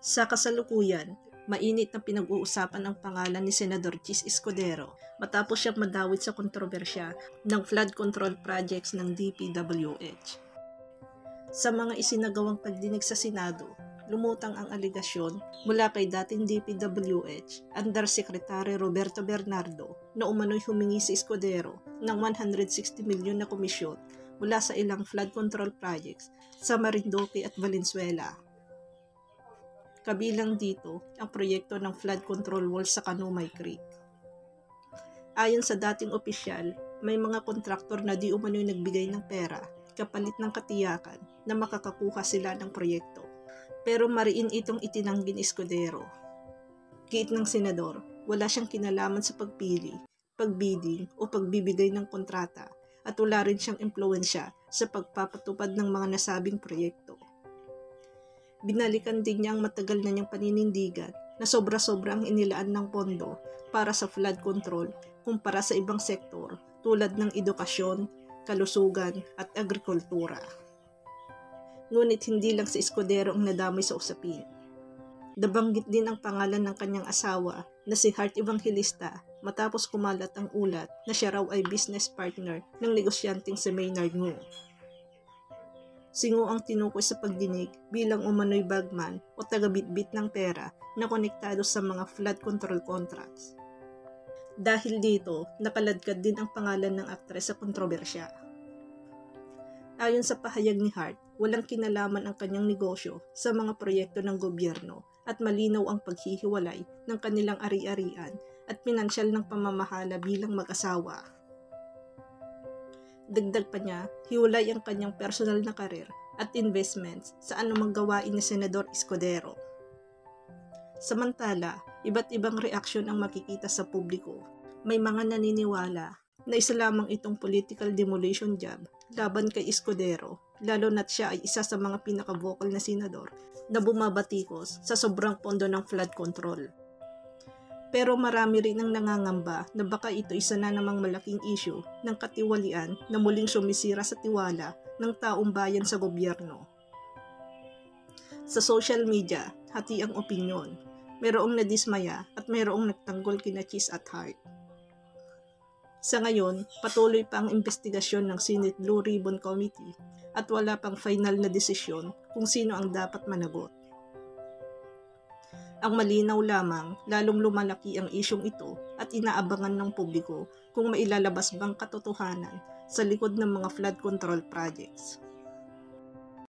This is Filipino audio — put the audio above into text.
Sa kasalukuyan, mainit na pinag-uusapan ang pangalan ni Senador Chis Escudero matapos siyang madawit sa kontrobersya ng flood control projects ng DPWH. Sa mga isinagawang pagdinig sa Senado, lumutang ang aligasyon mula kay dating DPWH Undersecretary Roberto Bernardo na umano'y humingi si Escudero ng 160 milyon na komisyon mula sa ilang flood control projects sa Marinduque at Valenzuela. Kabilang dito ang proyekto ng flood control wall sa Canumay Creek. Ayon sa dating opisyal, may mga kontraktor na di umano'y nagbigay ng pera kapalit ng katiyakan na makakakuha sila ng proyekto. Pero mariin itong itinanggi ni Escudero. Giit ng senador, wala siyang kinalaman sa pagpili, pagbidding o pagbibigay ng kontrata at wala rin siyang impluwensya sa pagpapatupad ng mga nasabing proyekto. Binalikan din niya ang matagal na niyang paninindigan na sobra-sobra ang inilaan ng pondo para sa flood control kumpara sa ibang sektor tulad ng edukasyon, kalusugan at agrikultura. Ngunit hindi lang si Escudero ang nadamay sa usapin. Nabanggit din ang pangalan ng kanyang asawa na si Hart Evangelista matapos kumalat ang ulat na siya raw ay business partner ng negosyanteng si Maynard Ngu. Si Ngu ang tinukoy sa pagdinig bilang umano'y bagman o taga-bitbit ng pera na konektado sa mga flood control contracts. Dahil dito, nakaladkad din ang pangalan ng aktres sa kontrobersya. Ayon sa pahayag ni Hart, walang kinalaman ang kanyang negosyo sa mga proyekto ng gobyerno at malinaw ang paghihiwalay ng kanilang ari-arian at pinansyal ng pamamahala bilang mag-asawa. Dagdag pa niya, hiwalay ang kanyang personal na karir at investments sa anumang gawain ni Senador Escudero. Samantala, iba't ibang reaksyon ang makikita sa publiko. May mga naniniwala na isa lamang itong political demolition job laban kay Escudero, lalo na't siya ay isa sa mga pinaka-vocal na senador na bumabatikos sa sobrang pondo ng flood control. Pero marami rin ang nangangamba na baka ito isa na namang malaking issue ng katiwalian na muling sumisira sa tiwala ng taong bayan sa gobyerno. Sa social media, hati ang opinyon. Mayroong nadismaya at mayroong nagtanggol kina Chis at Hart. Sa ngayon, patuloy pa ang investigasyon ng Senate Blue Ribbon Committee at wala pang final na desisyon kung sino ang dapat managot. Ang malinaw lamang, lalong lumalaki ang isyong ito at inaabangan ng publiko kung mailalabas bang katotohanan sa likod ng mga flood control projects.